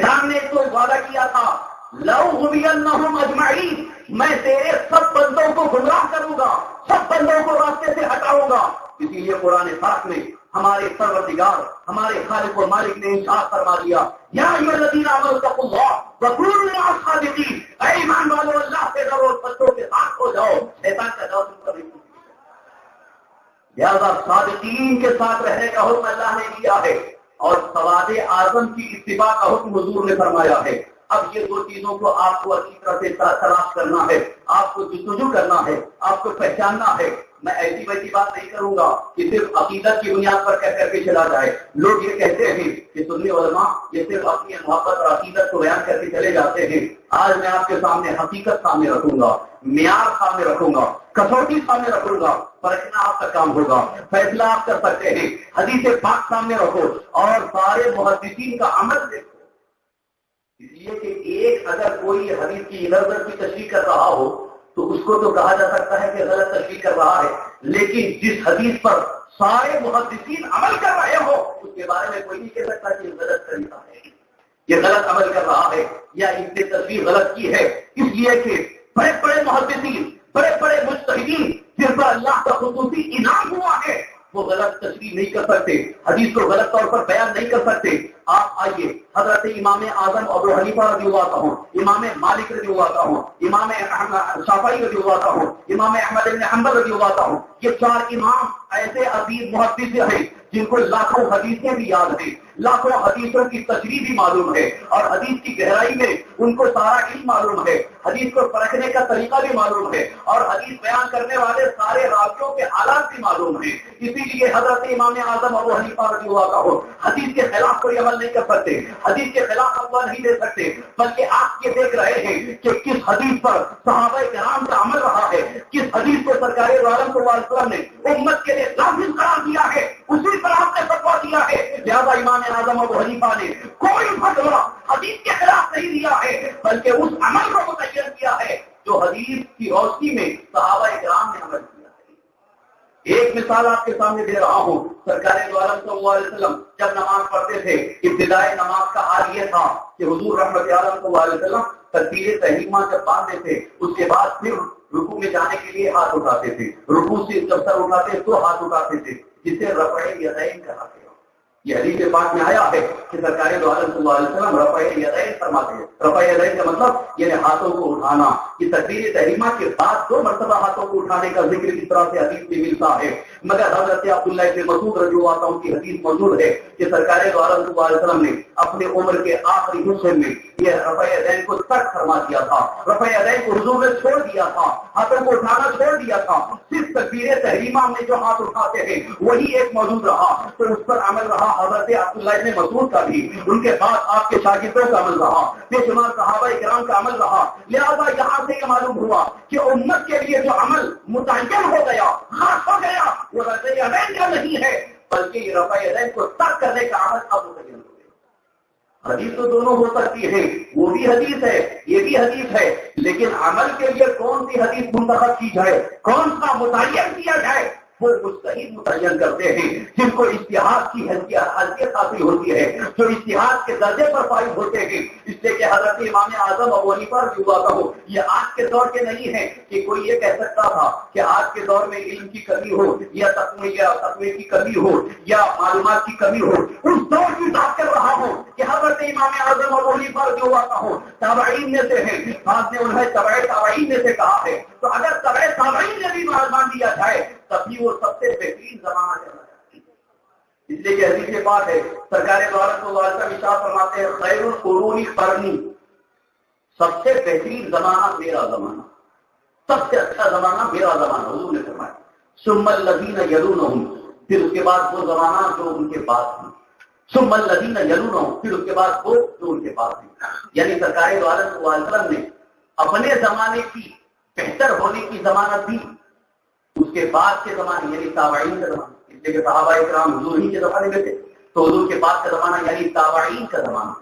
شیطان نے تو وعدہ کیا تھا لَأُغْوِيَنَّهُمْ أَجْمَعِينَ، میں تیرے سب بندوں کو گمراہ کروں گا، سب بندوں کو راستے سے ہٹاؤں گا۔ اسی لیے قرآن پاک میں ہمارے پروردگار، ہمارے خالق و مالک نے ارشاد فرما دیا یا ایھا الذین آمنوا اتقوا اللہ وکونوا مع الصادقین، اے ایمان والو اللہ سے ڈرو اور سچوں کے ساتھ ہو جاؤ۔ شیطان کا ڈر تم کبھی نہیں، لہذا صادقین کے ساتھ رہنے کا حکم اللہ نے دیا ہے، اور سواد اعظم کی اتباع کا حکم حضور نے فرمایا ہے۔ اب یہ دو چیزوں کو آپ کو اچھی طرح سے تلاش کرنا ہے، آپ کو جستجو کرنا ہے، آپ کو پہچاننا ہے۔ میں ایسی ویسی بات نہیں کروں گا کہ صرف عقیدت کی بنیاد پر کہہ کر کے چلا جائے۔ لوگ یہ کہتے ہیں کہ سنی علماء یہ صرف اپنی محبت اور عقیدت کو بیان کر کے چلے جاتے ہیں۔ آج میں آپ کے سامنے حقیقت سامنے رکھوں گا، معیار سامنے رکھوں گا، کسوٹی سامنے رکھوں گا، پرکھنا آپ کا کام ہوگا، فیصلہ آپ کر سکتے ہیں۔ حدیث پاک سامنے رکھو اور سارے محدثین کا عمل دیکھو، اس لیے کہ ایک اگر کوئی حدیث کی ادھر ادھر کی تشریح کر رہا ہو تو اس کو تو کہا جا سکتا ہے کہ غلط تشریح کر رہا ہے، لیکن جس حدیث پر سارے محدثین عمل کر رہے ہو اس کے بارے میں کوئی نہیں کہہ سکتا کہ یہ غلط طریقہ ہے، یہ غلط عمل کر رہا ہے یا اس نے تصویر غلط کی ہے۔ اس لیے کہ بڑے بڑے محدثین، بڑے بڑے مجتہدین جن پر اللہ کا خصوصی انعام ہوا ہے، وہ غلط تشریح نہیں کر سکتے، حدیث کو غلط طور پر بیان نہیں کر سکتے۔ آپ آئیے حضرت امام اعظم ابو حنیفہ رضی اللہ عنہ، امام مالک رضی اللہ عنہ، امام شافعی رضی اللہ عنہ، امام احمد بن حنبل رضی اللہ عنہ، یہ چار امام ایسے عظیم محدث ہیں جن کو لاکھوں حدیثیں بھی یاد ہیں، لاکھوں حدیثوں کی تشریح بھی معلوم ہے، اور حدیث کی گہرائی میں ان کو سارا علم معلوم ہے، حدیث کو پرکھنے کا طریقہ بھی معلوم ہے، اور حدیث بیان کرنے والے سارے راویوں کے حالات بھی معلوم ہیں۔ اسی لیے حضرت امام اعظم ابو حنیفہ رضی اللہ عنہ حدیث کے خلاف کوئی عمل نہیں کر سکتے، حدیث کے خلاف فتویٰ نہیں دے سکتے، بلکہ آپ یہ دیکھ رہے ہیں کہ کس حدیث پر صحابہ کرام کا عمل رہا ہے، کس حدیث کو سرکار دو عالم صلی اللہ علیہ وسلم نے امت کے لیے لازم قرار دیا ہے، اسی پر آپ نے فتویٰ دیا ہے۔ لہذا امام اعظم ابو حنیفہ نے کوئی فتویٰ حدیث کے خلاف نہیں دیا ہے، بلکہ اس عمل کو متعین کیا ہے جو حدیث کی روشنی میں صحابہ کرام نے عمل کیا ہے۔ ایک مثال آپ کے سامنے دے رہا ہوں، سرکار دو عالم صلی اللہ علیہ وسلم جب نماز پڑھتے تھے، ابتدائی نماز کا حال یہ تھا کہ حضور رحمت عالم صلی اللہ علیہ وسلم تکبیر تحریمہ جب باندھتے تھے اس کے بعد پھر رکوع میں جانے کے لیے ہاتھ اٹھاتے تھے، رکوع سے جب سر اٹھاتے تو ہاتھ اٹھاتے تھے، جسے رفع یدین کہتے ہیں۔ یہ حدیث پاک میں آیا ہے کہ سرکار دو عالم صلی اللہ علیہ وسلم رفع یدین فرماتے ہیں۔ رفع یدین کا مطلب یعنی ہاتھوں کو اٹھانا۔ یہ تکبیر تحریمہ کے بعد 2 مرتبہ ہاتھوں کو اٹھانے کا ذکر اس طرح سے حدیث میں ملتا ہے، مگر حضرت عبداللہ بن مسعود رضی اللہ عنہ کی حدیث موجود ہے کہ سرکار دو عالم صلی اللہ علیہ وسلم نے اپنے عمر کے آخری حصے میں یہ رفع یدین کو ترک فرما دیا تھا، رفع یدین کو حضور نے چھوڑ دیا تھا، ہاتھوں کو اٹھانا چھوڑ دیا تھا، صرف تکبیر تحریمہ میں جو ہاتھ اٹھاتے ہیں وہی ایک موجود رہا، تو اس پر عمل رہا حضرت عبداللہ بن مسعود کا بھی، ان کے بعد آپ کے شاگردوں کا عمل رہا، بے شمار صحابہ کرام کا عمل رہا۔ لہذا یہاں سے یہ معلوم ہوا کہ امت کے لیے جو عمل متعین ہو گیا، خاص ہو گیا، وہ رفع یدین کا نہیں ہے، بلکہ یہ رفع یدین کو ترک کرنے کا عمل اب متعین ہو گیا۔ حدیث تو دونوں ہو سکتی ہے، وہ بھی حدیث ہے یہ بھی حدیث ہے، لیکن عمل کے لیے کون سی حدیث منتخب کی جائے، کون سا متعین کیا جائے، وہ مجتہد متعین کرتے ہیں جن کو اجتہاد کی حیثیت حاصل ہوتی ہے، جو اجتہاد کے درجے پر فائز ہوتے ہیں۔ اس لیے کہ حضرت امام اعظم ابو حنیفہ رضی اللہ عنہ یہ آج کے دور کے نہیں ہے کہ کوئی یہ کہہ سکتا تھا کہ آج کے دور میں علم کی کمی ہو یا تقوی کی کمی ہو یا معلومات کی کمی ہو، اس دور کی بات کر رہا ہوں کہ حضرت امام اعظم ابو حنیفہ رضی اللہ عنہ تابعین میں سے ہیں، بعض نے انہیں تبع تابعین میں سے کہا ہے، تو اگر تبع تابعین نے بھی مان دیا جائے تبھی وہ سب سے بہترین زمانہ ہے۔ اس لیے کہ حدیث پاک ہے، سرکار دو عالم صلی اللہ علیہ وسلم ارشاد فرماتے ہیں خیر القرون قرنی، سب سے بہترین زمانہ میرا زمانہ، سب سے اچھا زمانہ میرا زمانہ، حضور نے فرمایا ثم الذین یلونہم، پھر اس کے بعد وہ زمانہ جو ان کے بعد تھی، ثم الذین یلونہم، پھر اس کے بعد وہ جو ان کے بعد تھی۔ یعنی سرکار دو عالم صلی اللہ علیہ وسلم نے اپنے زمانے کی بہتر ہونے کی ضمانت دی، اس کے بعد کے زمانے یعنی تابعین کا زمانہ، اس لیے کہ صحابہ کرام حضور ہی کے زمانے میں تھے، تو حضور کے بعد کا زمانہ یعنی تابعین کا زمانہ،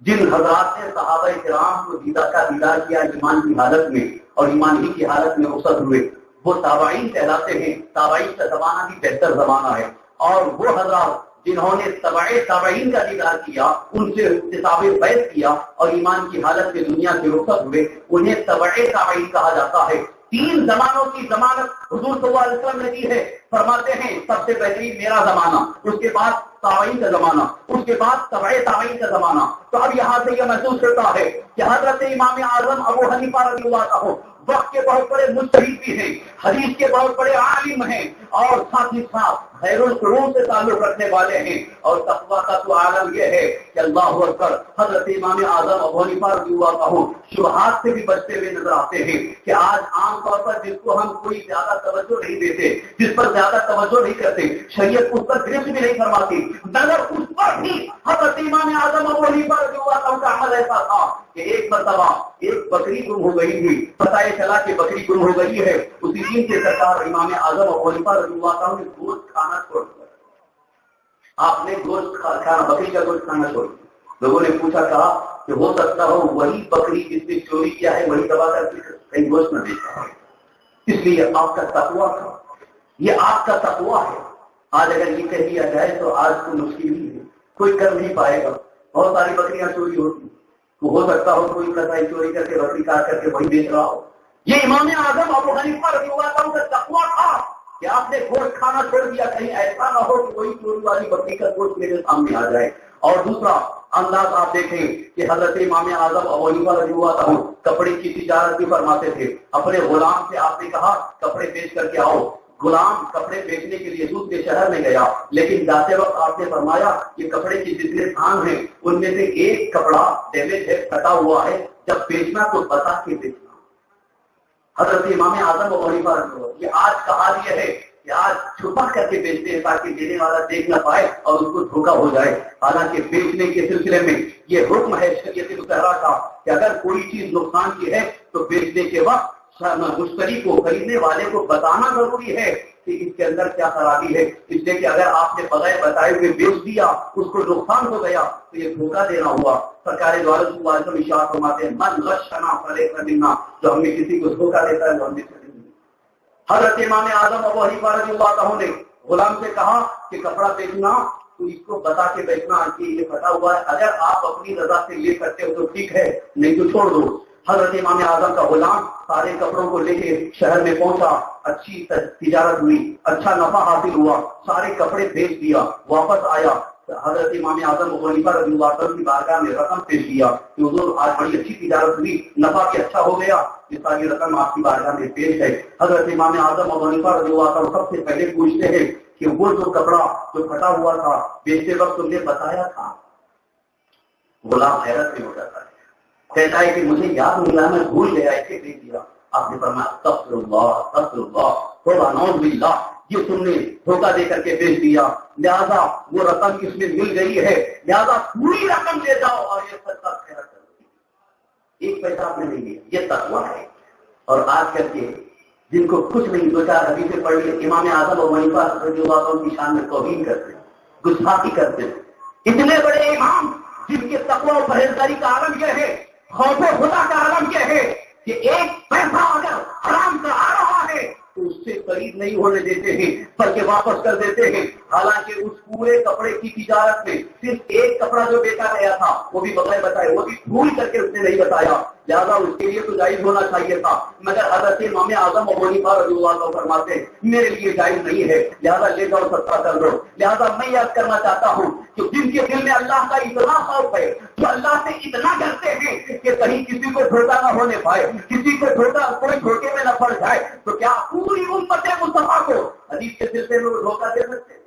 جن حضرات نے صحابہ کرام کو دیدار کیا ایمان کی حالت میں اور ایمان ہی کی حالت میں رخصت ہوئے، وہ تابعین کہلاتے ہیں۔ تابعین کا زمانہ بھی بہتر زمانہ ہے، اور وہ حضرات جنہوں نے تبع تابعین کا دیدار کیا، ان سے کتاب بیعت کیا اور ایمان کی حالت میں دنیا سے رخصت ہوئے، انہیں تبع تابعین کہا جاتا ہے۔ 3 زمانوں کی ضمانت حضور صلی اللہ علیہ وسلم نے دی ہے۔ فرماتے ہیں سب سے پہلے میرا زمانہ، اس کے بعد تابعین کا زمانہ، اس کے بعد تبع تابعین کا زمانہ۔ تو اب یہاں سے یہ محسوس ہوتا ہے کہ حضرت امام اعظم ابو حنیفہ رضی اللہ عنہ وقت کے بہت بڑے مجتہد بھی ہیں، حدیث کے بہت بڑے عالم ہیں، اور ساتھ ہی ساتھ خیر القرون سے تعلق رکھنے والے ہیں۔ اور تقویٰ کا تو عالم یہ ہے کہ اللہ اکبر، حضرت امام اعظم ابو حنیفہ رضی اللہ عنہ شبہات سے بھی بچتے ہوئے نظر آتے ہیں کہ آج عام طور پر جس کو ہم کوئی زیادہ توجہ نہیں دیتے، جس پر زیادہ توجہ نہیں کرتے، شریعت اس پر گرفت بھی نہیں فرماتی، مگر اس پر بھی حضرت امام اعظم ابو حنیفہ رضی اللہ عنہ کا عمل ایسا تھا کہ ایک مرتبہ ایک بکری گم ہو گئی تھی، پتہ یہ چلا کہ بکری گم ہو گئی ہے، اسی دن سے سرکار امام اعظم ابو حنیفہ رضی اللہ عنہ نے گوشت کھانا چھوڑ دیا۔ آپ نے گوشت کھانا، بکری کا گوشت کھانا چھوڑ دیا۔ لوگوں نے پوچھا، کہا کہ ہو سکتا ہو وہی بکری جس نے چوری کیا ہے وہی دبا کر کہیں گوشت نہ دیتا ہے، اس لیے آپ کا تقویٰ تھا، یہ آپ کا تقویٰ ہے۔ آج اگر یہ کہہ دیا جائے تو آج کو مشکل ہی ہے، کوئی کر نہیں پائے گا، بہت ساری بکریاں چوری ہوتی، تو ہو سکتا ہو کوئی کسائی چوری کر کے بکری کاٹ کر کے وہی بیچ رہا ہو۔ یہ امام اعظم ابو حنیفہ رضی اللہ عنہ کا تقویٰ تھا کہ آپ نے گوشت کھانا چھوڑ دیا، کہیں ایسا نہ ہو کہ وہی چوری والی بکری کا گوشت میرے سامنے آ جائے۔ اور دوسرا انداز آپ دیکھیں کہ حضرت امام اعظم ابو حنیفہ رضی اللہ عنہ کپڑے کی تجارت بھی فرماتے تھے۔ اپنے غلام سے آپ نے کہا کپڑے بیچ کر کے آؤ، غلام کپڑے بیچنے کے لیے دوسرے شہر میں گیا، لیکن جاتے وقت آپ نے فرمایا کہ کپڑے کی جتنے تھان ہیں ان میں سے ایک کپڑا ڈیمیج ہے، کٹا ہوا ہے، جب بیچنا تو بتا کے بیچنا۔ حضرت امام اعظم ابو حنیفہ رضی اللہ عنہ، یہ آج کا حال یہ ہے کہ آج چھپا کر کے بیچتے ہیں تاکہ دینے والا دیکھ نہ پائے اور اس کو دھوکا ہو جائے۔ حالانکہ بیچنے کے سلسلے میں یہ حکم ہے شریعت مطہرہ کا کہ اگر کوئی چیز نقصان کی ہے تو بیچنے کے وقت مشتری کو، خریدنے والے کو بتانا ضروری ہے کہ اس کے اندر کیا خرابی ہے، اس لیے کہ اگر آپ نے بغیر بتائے ہوئے بیچ دیا، اس کو نقصان ہو گیا تو یہ دھوکا دینا ہوا۔ سرکار دو عالم صلی اللہ علیہ وسلم ارشاد فرماتے ہیں من غشنا فلیس منا، جو ہمیں کسی کو دھوکا دیتا ہے وہ ہم سے نہیں۔ حضرت امام اعظم ابو حنیفہ رضی اللہ عنہ نے غلام سے کہا کہ کپڑا بیچنا تو اس کو بتا کے بیچنا کہ یہ پھٹا ہوا ہے، اگر آپ اپنی رضا سے یہ کرتے ہو تو ٹھیک ہے، نہیں تو چھوڑ دو۔ حضرت امام اعظم کا غلام سارے کپڑوں کو لے کے شہر میں پہنچا، اچھی تجارت ہوئی، اچھا نفع حاصل ہوا، سارے کپڑے بیچ دیا، واپس آیا، حضرت امام اعظم ابو حنیفہ رضی اللہ عنہ کی بارگاہ میں رقم پیش کیا کہ حضور آج بڑی اچھی تجارت ہوئی، نفع بھی اچھا ہو گیا، یہ ساری رقم آپ کی بارگاہ میں پیش ہے۔ حضرت امام اعظم ابو حنیفہ رضی اللہ عنہ سب سے پہلے پوچھتے ہیں کہ وہ جو کپڑا جو پھٹا ہوا تھا بیچتے وقت تم نے بتایا تھا؟ غلام حیرت میں ہو جاتا ہے، کہتا ہے کہ مجھے یاد نہیں رہا، میں بھول گیا، اسے دے دیا۔ آپ نے فرمایا استغفر اللہ استغفر اللہ، توبہ نعوذ باللہ، یہ تم نے دھوکہ دے کر کے بیچ دیا، لہذا وہ رقم اس میں مل گئی ہے، لہذا پوری رقم لے جاؤ اور یہ صدقہ خیرات کرو، ایک پیسہ آپ نے نہیں لیا۔ یہ تقویٰ ہے۔ اور آج کل کے جن کو کچھ نہیں، دو چار حدیثیں پڑھ لی، امام اعظم ابو حنیفہ رضی اللہ عنہ کی شان میں توہین کرتے ہیں، گستاخی کرتے ہیں۔ اتنے بڑے امام جن کے تقویٰ و پرہیزگاری کا عالم یہ ہے، خوف خدا کا عالم یہ ہے کہ ایک پیسہ اگر حرام کا آ رہا ہے تو اس سے قریب نہیں ہونے دیتے ہیں بلکہ واپس کر دیتے ہیں۔ حالانکہ اس پورے کپڑے کی تجارت میں صرف ایک کپڑا جو بیچا گیا تھا وہ بھی بغیر بتائے، وہ بھی بھول کر کے اس نے نہیں بتایا، لہٰذا اس کے لیے تو جائز ہونا چاہیے تھا، مگر حضرت امام اعظم ابو حنیفہ رضی اللہ عنہ فرماتے ہیں میرے لیے جائز نہیں ہے، لہٰذا لے جاؤ صدقہ کر دو۔ لہٰذا میں یاد کرنا چاہتا ہوں کہ جن کے دل میں اللہ کا اتنا خوف ہے، جو اللہ سے اتنا ڈرتے ہیں کہ کہیں کسی کو دھوکہ نہ ہونے پائے، کسی کو کوئی دھوکے میں نہ پڑ جائے، تو کیا پوری امت مصطفیٰ کو حدیث کے سلسلے میں وہ دھوکہ دے سکتے ہیں؟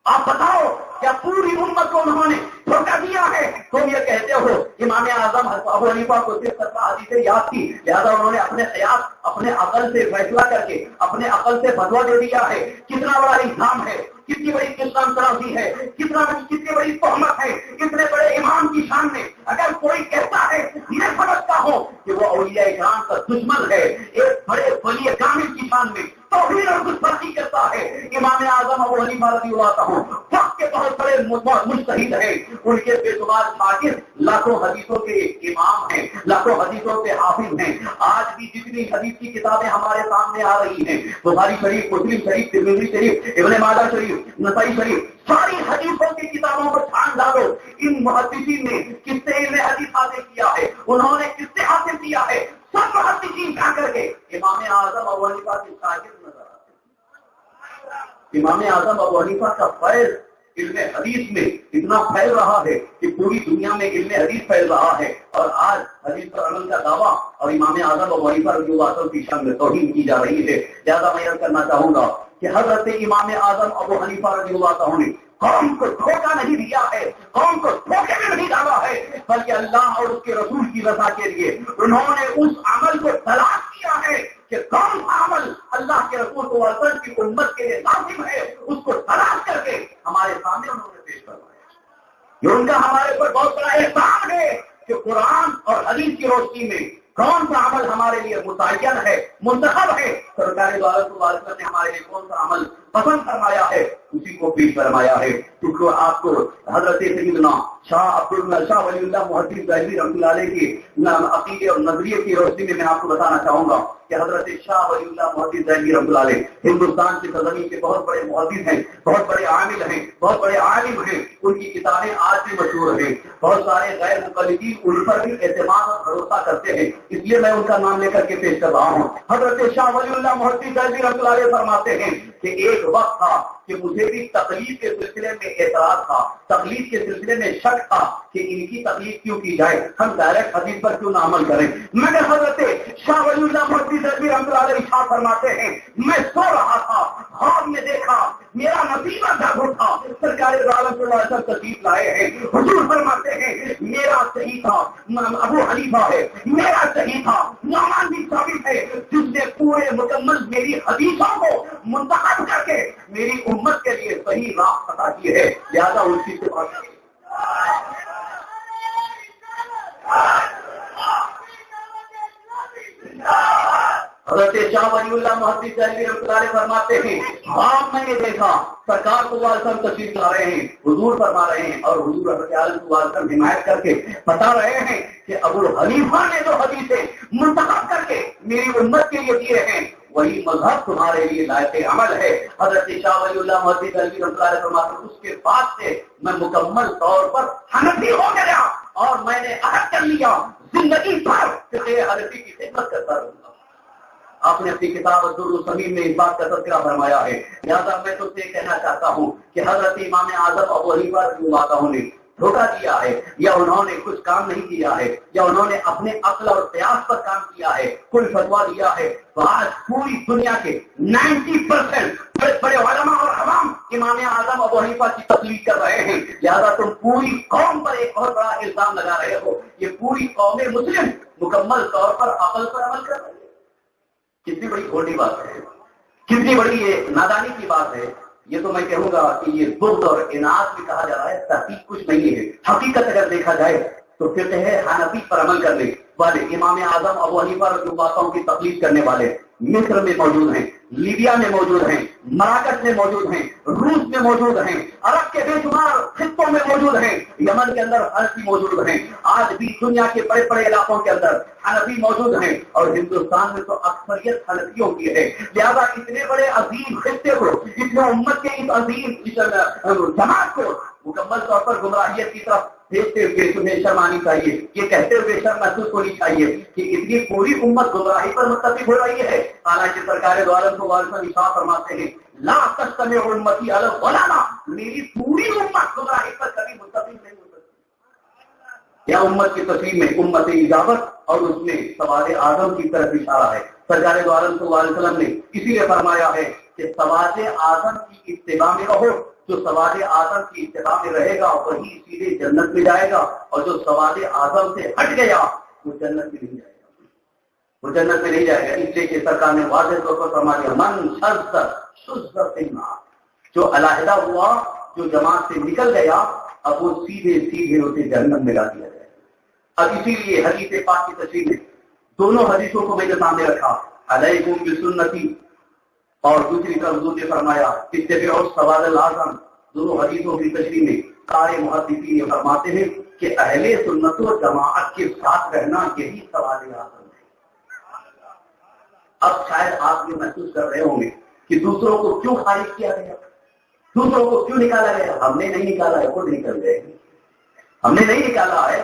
آپ بتاؤ کیا پوری امت کو انہوں نے دھوکہ دیا ہے؟ تم یہ کہتے ہو امام اعظم ابو حنیفہ کو صرف 17 حدیثیں یاد تھی، لہٰذا انہوں نے اپنے خیال اپنے عقل سے فیصلہ کر کے اپنے عقل سے فتویٰ دے دیا ہے۔ کتنا بڑا الزام ہے، کتنی بڑی اسلام ترازی ہے، کتنی بڑی تہمت ہے اتنے بڑے امام کی شان میں۔ اگر کوئی کہتا ہے میں سمجھتا ہوں کہ وہ اولیاء کرام کا دشمن ہے، ایک بڑے ولی کامل کی شان میں توہین اور گستاخی کرتا ہے۔ امام اعظم ابو حنیفہ رضی اللہ عنہ وقت کے بہت بڑے مجتہد ہیں، ان کے بے شمار شاگرد لاکھوں حدیثوں کے امام ہیں، لاکھوں حدیثوں کے حافظ ہیں۔ آج بھی جتنی حدیث کی کتابیں ہمارے سامنے آ رہی ہیں، بخاری شریف، مسلم شریف، ترمذی شریف، ابن ماجہ شریف، نسائی شریف، ساری حدیثوں کی کتابوں کو چھان ڈالو، ان محدثین نے کس سے علم حدیث حاصل کیا ہے، انہوں نے کس سے حاصل کیا ہے، سب محدثین جا کر کے امام اعظم ابو حنیفہ کے شاگرد نظر آتے ہیں۔ امام اعظم ابو حنیفہ کا فیض علم حدیث میں اتنا پھیل رہا ہے کہ پوری دنیا میں علم حدیث پھیل رہا ہے، اور آج حدیث پر عمل کا دعویٰ اور امام اعظم ابو حنیفہ رضی اللہ عنہ کی شان میں توہین کی جا رہی ہے۔ لہٰذا میں عرض کرنا چاہوں گا کہ حضرت امام اعظم ابو حنیفہ رضی اللہ عنہ نے قوم کو دھوکہ نہیں دیا ہے، قوم کو دھوکے میں نہیں ڈالا ہے، بلکہ اللہ اور اس کے رسول کی رضا کے لیے انہوں نے اس عمل کو تلاش کیا ہے کہ کون سا عمل اللہ کے رسول صلی اللہ علیہ وسلم کی امت کے لیے لازم ہے، اس کو تلاش کر کے ہمارے سامنے انہوں نے پیش کروایا۔ یہ ان کا ہمارے پر بہت بڑا احسان ہے کہ قرآن اور حدیث کی روشنی میں کون سا عمل ہمارے لیے متعین ہے، منتخب ہے، سرکار دو عالم صلی اللہ علیہ وسلم نے ہمارے لیے کون سا عمل پسند فرمایا ہے، اسی کو پیش فرمایا ہے۔ کیونکہ آپ کو حضرت سیدنا شاہ ولی اللہ محدث دہلوی رحمۃ اللہ علیہ کی عقیدے اور نظریے کی روشنی میں آپ کو بتانا چاہوں گا کہ حضرت شاہ ولی اللہ محدث دہلوی رحمۃ اللہ علیہ ہندوستان کی سرزمین کے بہت بڑے محدث ہیں، بہت بڑے عامل ہیں، بہت بڑے عالم ہیں، ان کی کتابیں آج بھی مشہور ہیں، بہت سارے غیر مقلدین ان پر بھی اعتماد اور بھروسہ کرتے ہیں، اس لیے میں ان کا نام لے کر کے پیش کر رہا ہوں۔ حضرت شاہ ولی اللہ محدث دہلوی رحمۃ اللہ علیہ فرماتے ہیں کہ ایک وقت تھا کہ مجھے بھی تقلید کے سلسلے میں اعتراض تھا، تقلید کے سلسلے میں شک تھا کہ ان کی تقلید کیوں کی جائے، ہم ڈائریکٹ حدیث پر کیوں نہ عمل کریں، مگر حضرت شاہ ولی اللہ محدث دہلوی رحمۃ اللہ علیہ ارشاد فرماتے ہیں میں سو رہا تھا، خواب میں دیکھا میرا نصیبہ جاگ اٹھا، سرکار دو عالم صلی اللہ علیہ وسلم تشریف لائے ہیں، حضور فرماتے ہیں میرا صحیح تھا ابو حنیفہ ہے، میرا صحیح تھا نعمان بن ثابت ہے، جس نے پورے مکمل میری حدیثوں کو منتخب کر کے میری امت کے لیے صحیح راہ عطا کی ہے، لہذا ان کی صفات حضرت شاہ ولی اللہ محدث دہلوی رحمۃ اللہ علیہ فرماتے ہیں خواب میں نے دیکھا سرکار صلی اللہ علیہ وسلم تشریف لا رہے ہیں، حضور فرما رہے ہیں، اور حضور حضرت عالم صلی اللہ علیہ وسلم حمایت کر کے بتا رہے ہیں کہ ابو حنیفہ نے جو حدیثیں منتخب کر کے میری امت کے لیے دیے ہیں وہی مذہب تمہارے لیے لائق عمل ہے۔ حضرت شاہ ولی اللہ محدث دہلوی رحمۃ اللہ علیہ فرماتے ہیں اس کے بعد سے میں مکمل طور پر حنفی ہو گیا اور میں نے عہد کر لیا زندگی بھر کہ حنفی کی خدمت کرتا رہوں گا۔ آپ نے اپنی کتاب الدر الصمیم میں اس بات کا تذکرہ فرمایا ہے، لہٰذا میں تو یہ کہنا چاہتا ہوں کہ حضرت امام اعظم ابو حنیفہ رضی اللہ عنہ نے دھوکہ دیا ہے، یا انہوں نے کچھ کام نہیں کیا ہے، یا انہوں نے اپنے عقل اور قیاس پر کام کیا ہے، کوئی فتویٰ دیا ہے، تو آج پوری دنیا کے 90% بڑے بڑے علماء اور عوام امام اعظم ابو حنیفہ کی تقلید کر رہے ہیں، لہذا تم پوری قوم پر ایک بہت بڑا الزام لگا رہے ہو، یہ پوری قوم مسلم مکمل طور پر عقل پر عمل کر رہی ہے۔ کتنی بڑی کھوٹی بات ہے، کتنی بڑی یہ نادانی کی بات ہے۔ یہ تو میں کہوں گا کہ یہ بغض اور اناد بھی کہا جا رہا ہے، تحقیق کچھ نہیں ہے۔ حقیقت اگر دیکھا جائے تو فقہ حنفی پر عمل کرنے والے امام اعظم ابو حنیفہ رضی اللہ عنہ کی تقلید کرنے والے مصر میں موجود ہیں، لیبیا میں موجود ہیں، مراکش میں موجود ہیں، روس میں موجود ہیں، عرب کے بے شمار خطوں میں موجود ہیں، یمن کے اندر حنفی موجود ہیں، آج بھی دنیا کے بڑے بڑے علاقوں کے اندر حنفی موجود ہیں، اور ہندوستان میں تو اکثریت حنفیوں کی ہے۔ لہذا اتنے بڑے عظیم خطے کو، اتنے امت کے اس عظیم جماعت کو مکمل طور پر گمراہیت کی طرف دیکھتے ہوئے تمہیں شرم آنی چاہیے، یہ کہتے ہوئے شرم محسوس ہونی چاہیے کہ اتنی پوری امت گمراہی پر متفق ہو رہی ہے، حالانکہ سرکار دو عالم صلی اللہ علیہ وسلم ارشاد فرماتے ہیں لا تجتمع امتی علی الضلالۃ، میری پوری امت گمراہی پر کبھی متفق نہیں ہو سکتی۔ یا امت کی تصویر میں امت اجابت اور اس میں سواد اعظم کی طرف اشارہ ہے۔ سرکار دو عالم صلی اللہ علیہ وسلم نے اسی لیے فرمایا ہے کہ سواد اعظم کی اتباع میں رہو، جو سواد اعظم کی اتباع میں رہے گا وہی سیدھے جنت میں جائے گا، اور جو سواد اعظم سے ہٹ گیا وہ جنت میں نہیں جائے گا، وہ جنت میں نہیں جائے گا۔ اس لیے کہ سرکار نے واضح طور پر فرما دیا من شذ شذ فی النار، جو علیحدہ ہوا، جو جماعت سے نکل گیا، اب وہ سیدھے سیدھے اسے جنت میں لا دیا جائے گا۔ اب اسی لیے حدیث پاک کی تشریح میں دونوں حدیثوں کو میں نے سامنے رکھا، علیکم بسنتی، اور دوسری طرف حضور نے فرمایا اتبعوا السواد الاعظم، دونوں حدیثوں کی تشریح میں سارے محدثین یہ فرماتے ہیں کہ اہل سنت و جماعت کے ساتھ رہنا یہی سوال اعظم ہے۔ اب شاید آپ یہ محسوس کر رہے ہوں گے کہ دوسروں کو کیوں خارج کیا گیا، دوسروں کو کیوں نکالا گیا؟ ہم نے نہیں نکالا ہے، خود نکل گئے۔ ہم نے نہیں نکالا ہے،